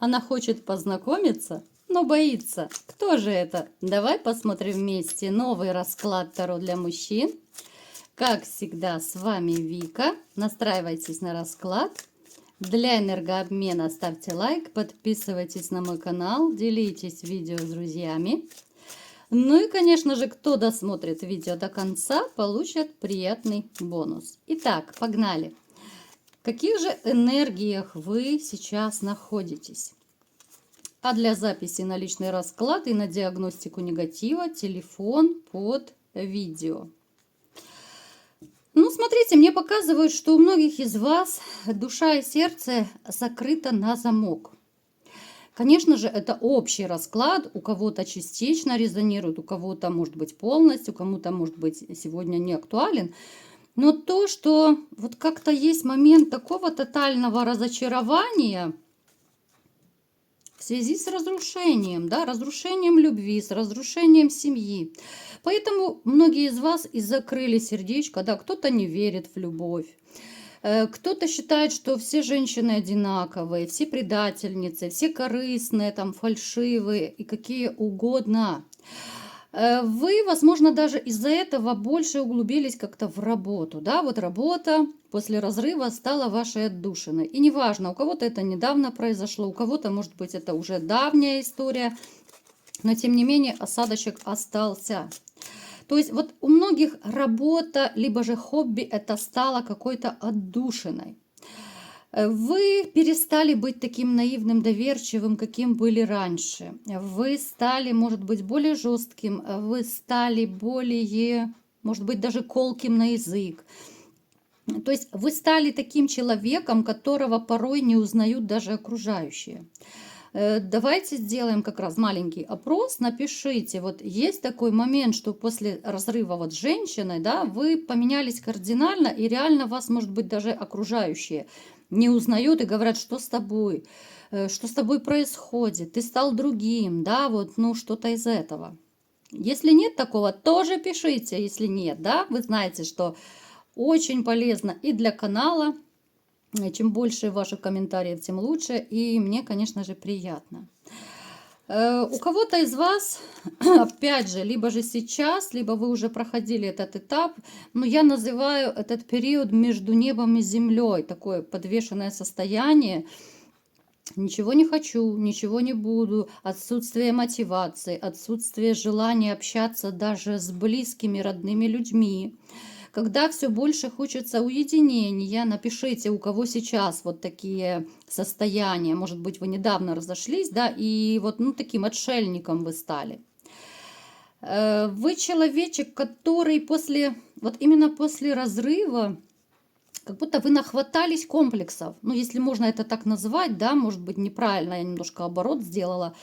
Она хочет познакомиться, но боится. Кто же это? Давай посмотрим вместе новый расклад Таро для мужчин. Как всегда, с вами Вика. Настраивайтесь на расклад. Для энергообмена ставьте лайк, подписывайтесь на мой канал, делитесь видео с друзьями. Ну и, конечно же, кто досмотрит видео до конца, получит приятный бонус. Итак, погнали. В каких же энергиях вы сейчас находитесь? А для записи на личный расклад и на диагностику негатива телефон под видео. Ну, смотрите, мне показывают, что у многих из вас душа и сердце закрыто на замок. Конечно же, это общий расклад, у кого-то частично резонирует, у кого-то может быть полностью, кому-то может быть сегодня не актуален. Но то, что вот как-то есть момент такого тотального разочарования в связи с разрушением, да, разрушением любви, с разрушением семьи. Поэтому многие из вас и закрыли сердечко, да, кто-то не верит в любовь. Кто-то считает, что все женщины одинаковые, все предательницы, все корыстные, там, фальшивые и какие угодно. Вы, возможно, даже из-за этого больше углубились как-то в работу. Да? Вот работа после разрыва стала вашей отдушиной. И неважно, у кого-то это недавно произошло, у кого-то, может быть, это уже давняя история. Но, тем не менее, осадочек остался. То есть вот у многих работа, либо же хобби, это стало какой-то отдушиной. Вы перестали быть таким наивным, доверчивым, каким были раньше. Вы стали, может быть, более жестким, вы стали более, может быть, даже колким на язык. То есть вы стали таким человеком, которого порой не узнают даже окружающие. Давайте сделаем как раз маленький опрос, напишите, вот есть такой момент, что после разрыва вот с женщиной, да, вы поменялись кардинально, и реально вас, может быть, даже окружающие не узнают и говорят, что с тобой происходит, ты стал другим, да, вот, ну, что-то из этого. Если нет такого, тоже пишите, если нет, да, вы знаете, что очень полезно и для канала. Чем больше ваших комментариев, тем лучше. И мне, конечно же, приятно. У кого-то из вас, опять же, либо же сейчас, либо вы уже проходили этот этап, но я называю этот период между небом и землей, такое подвешенное состояние. Ничего не хочу, ничего не буду, отсутствие мотивации, отсутствие желания общаться даже с близкими, родными людьми. Когда все больше хочется уединения, напишите, у кого сейчас вот такие состояния. Может быть, вы недавно разошлись, да, и вот ну, таким отшельником вы стали. Вы человечек, который вот именно после разрыва, как будто вы нахватались комплексов. Ну, если можно это так назвать, да, может быть, неправильно, я немножко оборот сделала.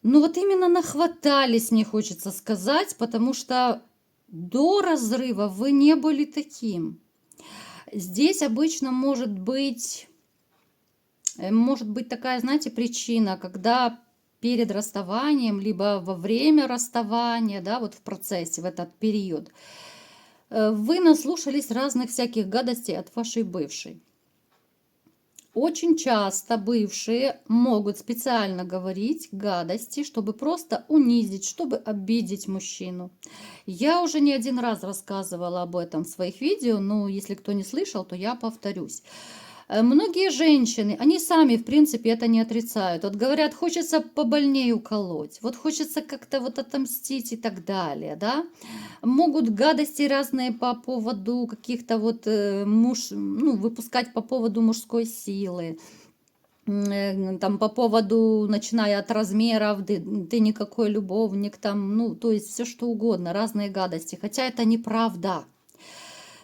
Но вот именно нахватались, мне хочется сказать, потому что до разрыва вы не были таким. Здесь обычно может быть такая, знаете, причина, когда перед расставанием, либо во время расставания, да, вот в процессе, в этот период, вы наслушались разных всяких гадостей от вашей бывшей. Очень часто бывшие могут специально говорить гадости, чтобы просто унизить, чтобы обидеть мужчину. Я уже не один раз рассказывала об этом в своих видео, но если кто не слышал, то я повторюсь. Многие женщины, они сами, в принципе, это не отрицают. Вот говорят, хочется побольнее уколоть, вот хочется как-то вот отомстить и так далее, да. Могут гадости разные по поводу каких-то вот выпускать по поводу мужской силы. Там по поводу, начиная от размеров, ты никакой любовник, там, ну, то есть все что угодно, разные гадости, хотя это неправда.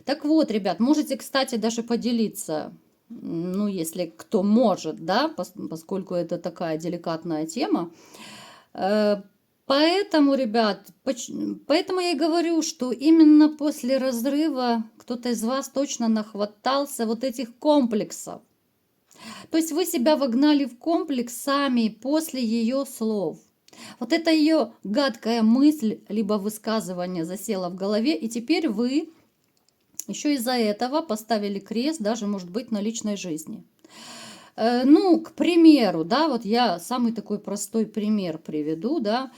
Так вот, ребят, можете, кстати, даже поделиться, ну, если кто может, да, поскольку это такая деликатная тема. Поэтому, ребят, поэтому я и говорю, что именно после разрыва кто-то из вас точно нахватался вот этих комплексов. То есть вы себя вогнали в комплекс сами после ее слов. Вот эта ее гадкая мысль, либо высказывание засело в голове, и теперь вы еще из-за этого поставили крест даже, может быть, на личной жизни. Ну, к примеру, да, вот я самый такой простой пример приведу, да.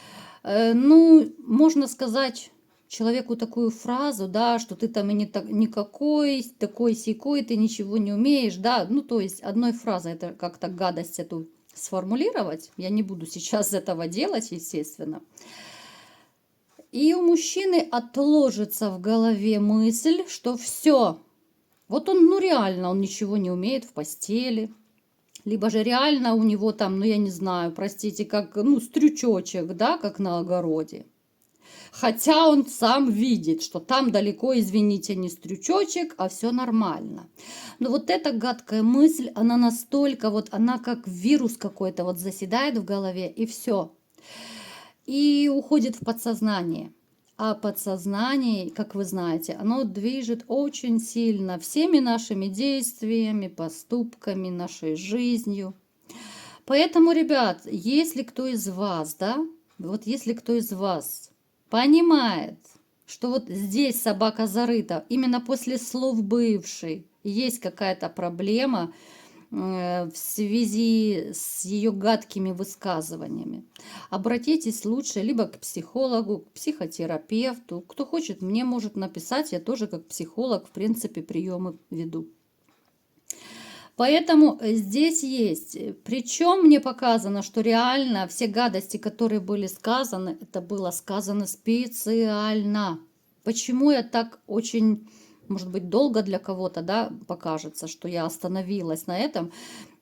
Ну, можно сказать человеку такую фразу, да, что ты там и не никакой, такой-сякой, ты ничего не умеешь, да. Ну, то есть одной фразой это как-то гадость эту сформулировать. Я не буду сейчас этого делать, естественно. И у мужчины отложится в голове мысль, что все, вот он, ну реально, он ничего не умеет в постели, либо же реально у него там, ну я не знаю, простите, как, ну, стрючочек, да, как на огороде. Хотя он сам видит, что там далеко, извините, не стрючочек, а все нормально. Но вот эта гадкая мысль, она настолько, вот она как вирус какой-то вот заседает в голове, и все. И уходит в подсознание. А подсознание, как вы знаете, оно движет очень сильно всеми нашими действиями, поступками, нашей жизнью. Поэтому, ребят, если кто из вас, да, вот если кто из вас понимает, что вот здесь собака зарыта, именно после слов бывший, есть какая-то проблема в связи с ее гадкими высказываниями, обратитесь лучше либо к психологу, к психотерапевту. Кто хочет, мне может написать, я тоже как психолог, в принципе, приемы веду. Поэтому здесь есть. Причем мне показано, что реально все гадости, которые были сказаны, это было сказано специально. Почему я так очень, может быть, долго для кого-то, да, покажется, что я остановилась на этом?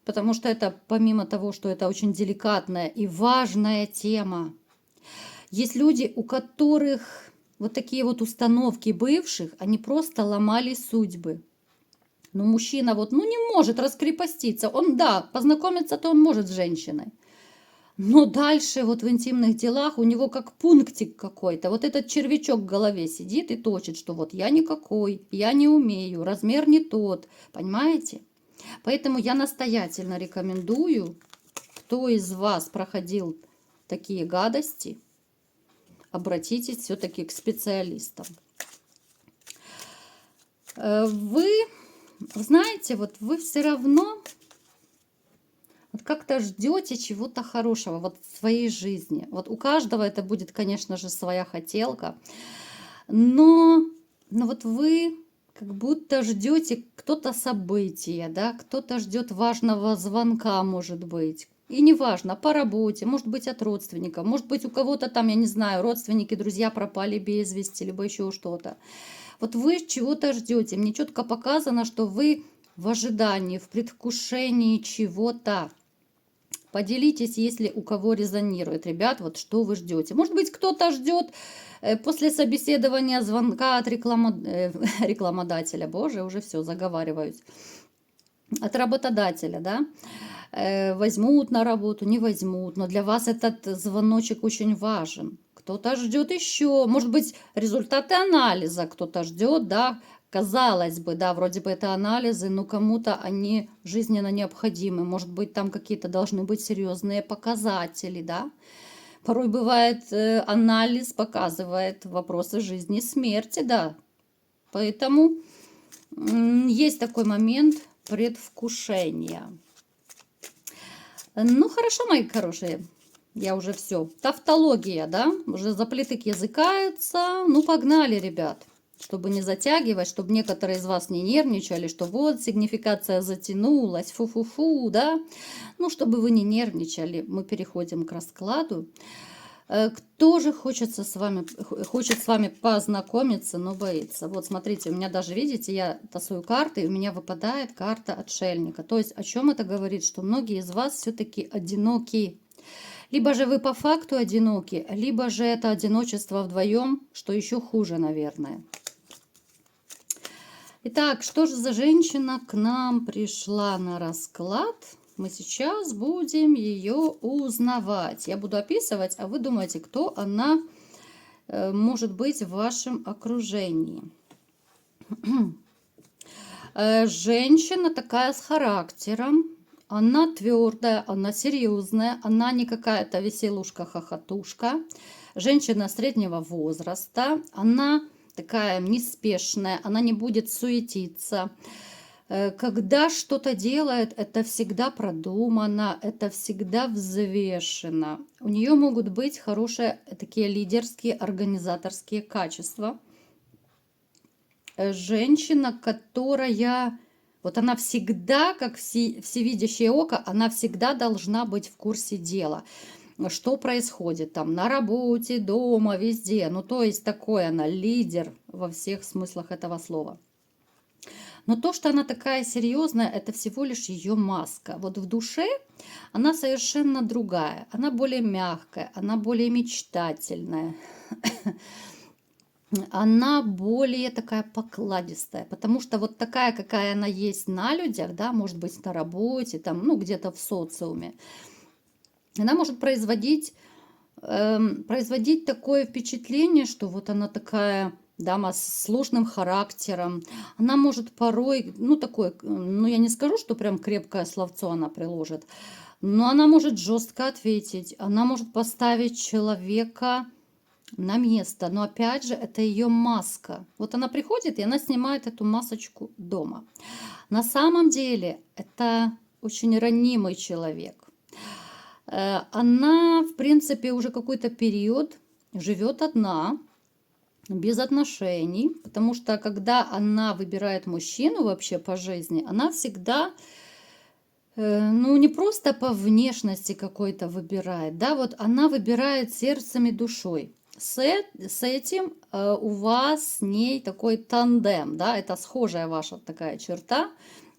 Потому что это, помимо того, что это очень деликатная и важная тема, есть люди, у которых вот такие вот установки бывших, они просто ломали судьбы. Но мужчина вот, ну, не может раскрепоститься. Он, да, познакомиться-то он может с женщиной. Но дальше вот в интимных делах у него как пунктик какой-то. Вот этот червячок в голове сидит и точит, что вот я никакой, я не умею, размер не тот. Понимаете? Поэтому я настоятельно рекомендую, кто из вас проходил такие гадости, обратитесь все-таки к специалистам. Вы знаете, вот вы все равно вот как-то ждете чего-то хорошего вот в своей жизни. Вот у каждого это будет, конечно же, своя хотелка. Но вот вы как будто ждете кто-то события, да, кто-то ждет важного звонка, может быть. И неважно, по работе, может быть, от родственников, может быть, у кого-то там, я не знаю, родственники, друзья пропали без вести, либо еще что-то. Вот вы чего-то ждете. Мне четко показано, что вы в ожидании, в предвкушении чего-то. Поделитесь, если у кого резонирует, ребят, вот что вы ждете. Может быть, кто-то ждет после собеседования звонка от рекламодателя. Боже, уже все, заговариваюсь. От работодателя, да. Возьмут на работу, не возьмут. Но для вас этот звоночек очень важен. Кто-то ждет еще, может быть, результаты анализа кто-то ждет, да. Казалось бы, да, вроде бы это анализы, но кому-то они жизненно необходимы. Может быть, там какие-то должны быть серьезные показатели, да. Порой бывает, анализ показывает вопросы жизни и смерти, да. Поэтому есть такой момент предвкушения. Ну, хорошо, мои хорошие. Я уже все. Тавтология, да? Уже заплетык языкается. Ну, погнали, ребят. Чтобы не затягивать, чтобы некоторые из вас не нервничали, что вот сигнификация затянулась, фу-фу-фу, да? Ну, чтобы вы не нервничали, мы переходим к раскладу. Кто же хочет с вами познакомиться, но боится? Вот смотрите, у меня даже, видите, я тасую карты, и у меня выпадает карта отшельника. То есть о чем это говорит? Что многие из вас все-таки одиноки. Либо же вы по факту одиноки, либо же это одиночество вдвоем, что еще хуже, наверное. Итак, что же за женщина к нам пришла на расклад? Мы сейчас будем ее узнавать. Я буду описывать, а вы думаете, кто она может быть в вашем окружении. Женщина такая с характером. Она твердая, она серьезная, она не какая-то веселушка-хохотушка. Женщина среднего возраста, она такая неспешная, она не будет суетиться. Когда что-то делает, это всегда продумано, это всегда взвешено. У нее могут быть хорошие такие лидерские, организаторские качества. Женщина, которая, вот она всегда, как всевидящее око, она всегда должна быть в курсе дела. Что происходит там на работе, дома, везде. Ну, то есть такой она лидер во всех смыслах этого слова. Но то, что она такая серьезная, это всего лишь ее маска. Вот в душе она совершенно другая. Она более мягкая, она более мечтательная. Она более такая покладистая, потому что вот такая, какая она есть на людях, да, может быть, на работе, там, ну, где-то в социуме, она может производить такое впечатление, что вот она такая дама с сложным характером. Она может порой, ну, такое, ну, я не скажу, что прям крепкое словцо она приложит, но она может жестко ответить, она может поставить человека на место. Но опять же, это ее маска. Вот она приходит, и она снимает эту масочку дома. На самом деле, это очень ранимый человек. Она, в принципе, уже какой-то период живет одна, без отношений, потому что когда она выбирает мужчину вообще по жизни, она всегда, ну, не просто по внешности какой-то выбирает, да, вот она выбирает сердцем и душой. С этим у вас с ней такой тандем, да, это схожая ваша такая черта,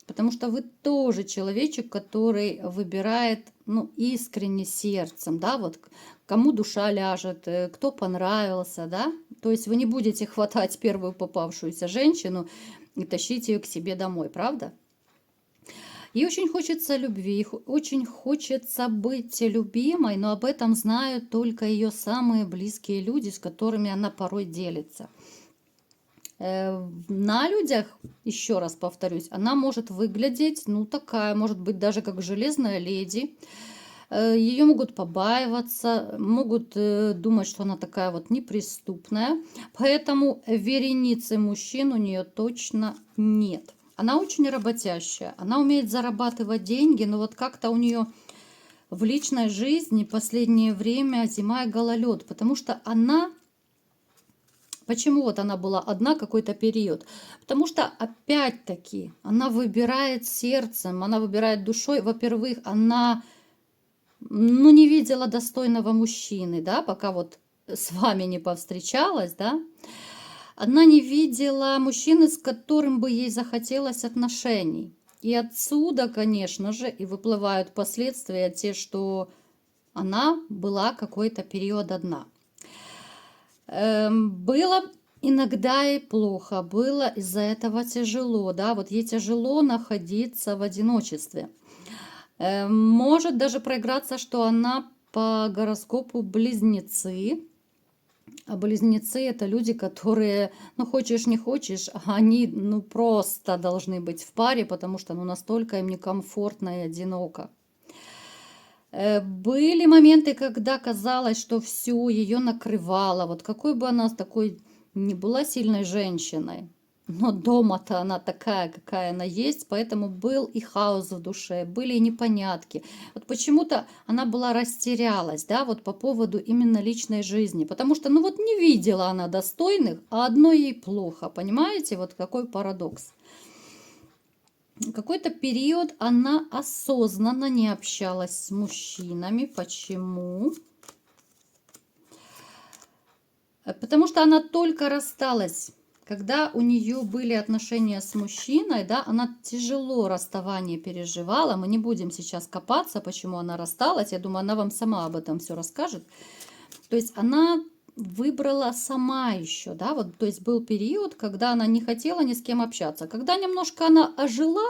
потому что вы тоже человечек, который выбирает, ну, искренне сердцем, да, вот кому душа ляжет, кто понравился, да, то есть вы не будете хватать первую попавшуюся женщину и тащить ее к себе домой, правда? Ей очень хочется любви, очень хочется быть любимой, но об этом знают только ее самые близкие люди, с которыми она порой делится. На людях, еще раз повторюсь, она может выглядеть, ну, такая, может быть, даже как железная леди. Ее могут побаиваться, могут думать, что она такая вот неприступная. Поэтому вереницы мужчин у нее точно нет. Она очень работящая, она умеет зарабатывать деньги, но вот как-то у нее в личной жизни последнее время зима и гололед, потому что она... Почему вот она была одна какой-то период? Потому что, опять-таки, она выбирает сердцем, она выбирает душой. Во-первых, она, ну, не видела достойного мужчины, да, пока вот с вами не повстречалась, да. Она не видела мужчины, с которым бы ей захотелось отношений. И отсюда, конечно же, и выплывают последствия те, что она была какой-то период одна. Было иногда и плохо, было из-за этого тяжело, да, вот ей тяжело находиться в одиночестве. Может даже проиграться, что она по гороскопу близнецы. А близнецы это люди, которые, ну, хочешь не хочешь, они, ну, просто должны быть в паре, потому что, ну, настолько им некомфортно и одиноко. Были моменты, когда казалось, что все ее накрывало. Вот какой бы она такой не была сильной женщиной, но дома-то она такая, какая она есть, поэтому был и хаос в душе, были и непонятки. Вот почему-то она была растерялась, да, вот по поводу именно личной жизни, потому что, ну вот не видела она достойных, а одной ей плохо, понимаете, вот какой парадокс. Какой-то период она осознанно не общалась с мужчинами. Почему? Потому что она только рассталась. Когда у нее были отношения с мужчиной, да, она тяжело расставание переживала. Мы не будем сейчас копаться, почему она рассталась. Я думаю, она вам сама об этом все расскажет. То есть она выбрала сама еще, да, вот, то есть был период, когда она не хотела ни с кем общаться. Когда немножко она ожила,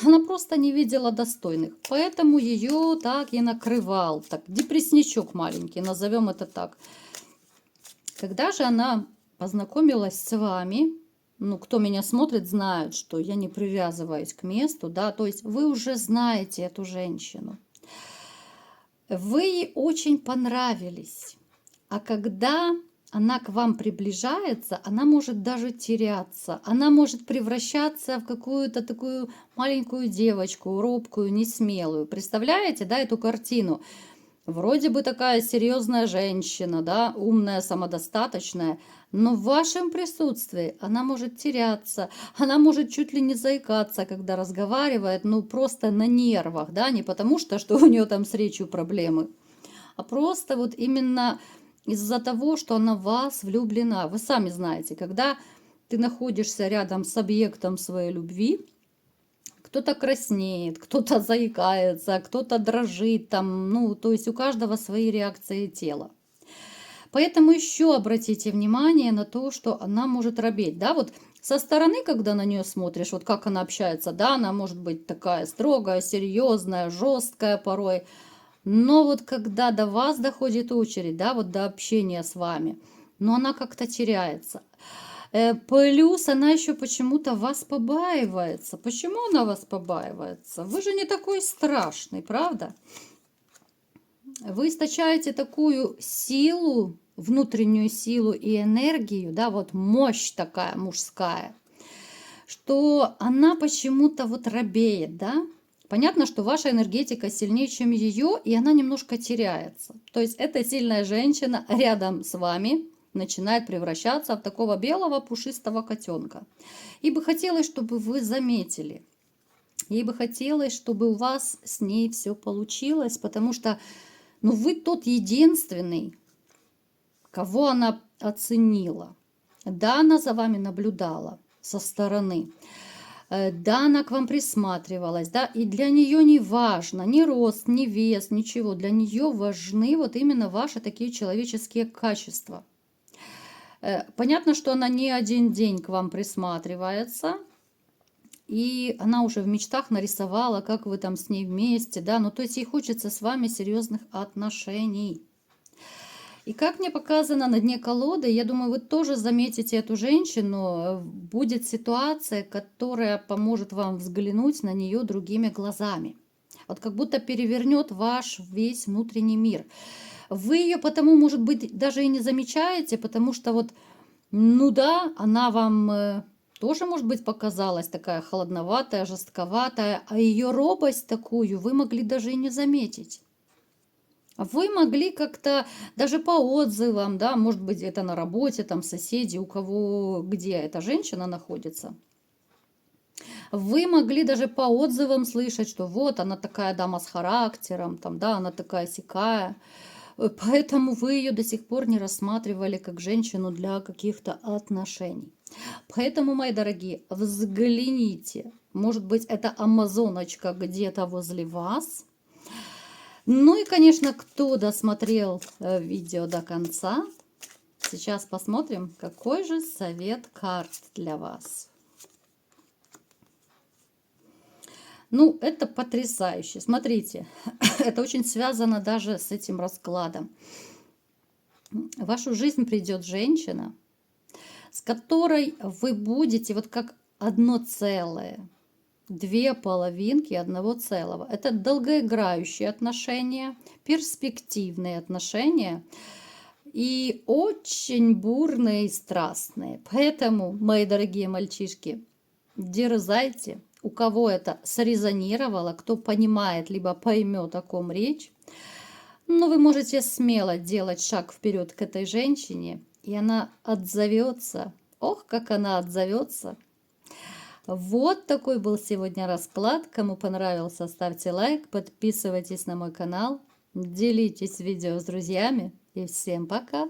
она просто не видела достойных, поэтому ее так и накрывал, так, депрессничок маленький, назовем это так. Когда же она познакомилась с вами, ну, кто меня смотрит, знают, что я не привязываюсь к месту, да, то есть вы уже знаете эту женщину. Вы ей очень понравились, а когда она к вам приближается, она может даже теряться, она может превращаться в какую-то такую маленькую девочку, робкую, несмелую. Представляете, да, эту картину? Вроде бы такая серьезная женщина, да, умная, самодостаточная, но в вашем присутствии она может теряться, она может чуть ли не заикаться, когда разговаривает, ну просто на нервах, да, не потому что у нее там с речью проблемы, а просто вот именно из-за того, что она в вас влюблена. Вы сами знаете, когда ты находишься рядом с объектом своей любви, кто-то краснеет, кто-то заикается, кто-то дрожит там, ну, то есть у каждого свои реакции тела. Поэтому еще обратите внимание на то, что она может робеть, да, вот со стороны, когда на нее смотришь, вот как она общается, да, она может быть такая строгая, серьезная, жесткая порой, но вот когда до вас доходит очередь, да, вот до общения с вами, но она как-то теряется. Плюс она еще почему-то вас побаивается. Почему она вас побаивается? Вы же не такой страшный, правда? Вы источаете такую силу, внутреннюю силу и энергию, да, вот мощь такая мужская, что она почему-то вот робеет, да? Понятно, что ваша энергетика сильнее, чем ее, и она немножко теряется. То есть эта сильная женщина рядом с вами начинает превращаться в такого белого пушистого котенка. И бы хотелось, чтобы вы заметили. Ей бы хотелось, чтобы у вас с ней все получилось, потому что ну, вы тот единственный, кого она оценила. Да, она за вами наблюдала со стороны. Да, она к вам присматривалась, да, и для нее не важно ни рост, ни вес, ничего. Для нее важны вот именно ваши такие человеческие качества. Понятно, что она не один день к вам присматривается, и она уже в мечтах нарисовала, как вы там с ней вместе, да, ну то есть ей хочется с вами серьезных отношений. И как мне показано на дне колоды, я думаю, вы тоже заметите эту женщину, будет ситуация, которая поможет вам взглянуть на нее другими глазами. Вот как будто перевернет ваш весь внутренний мир. Вы ее потому, может быть, даже и не замечаете, потому что вот, ну да, она вам тоже, может быть, показалась такая холодноватая, жестковатая, а ее робость такую вы могли даже и не заметить. Вы могли как-то даже по отзывам, да, может быть, это на работе, там соседи, у кого, где эта женщина находится. Вы могли даже по отзывам слышать, что вот она такая дама с характером, там, да, она такая сякая. Поэтому вы ее до сих пор не рассматривали как женщину для каких-то отношений. Поэтому, мои дорогие, взгляните. Может быть, это амазоночка где-то возле вас. Ну и, конечно, кто досмотрел видео до конца, сейчас посмотрим, какой же совет карт для вас. Ну, это потрясающе. Смотрите, это очень связано даже с этим раскладом. В вашу жизнь придет женщина, с которой вы будете вот как одно целое. Две половинки одного целого. Это долгоиграющие отношения, перспективные отношения и очень бурные и страстные. Поэтому, мои дорогие мальчишки, дерзайте. У кого это срезонировало, кто понимает, либо поймет, о ком речь, но вы можете смело делать шаг вперед к этой женщине, и она отзовется. Ох, как она отзовется! Вот такой был сегодня расклад. Кому понравился, ставьте лайк, подписывайтесь на мой канал, делитесь видео с друзьями и всем пока!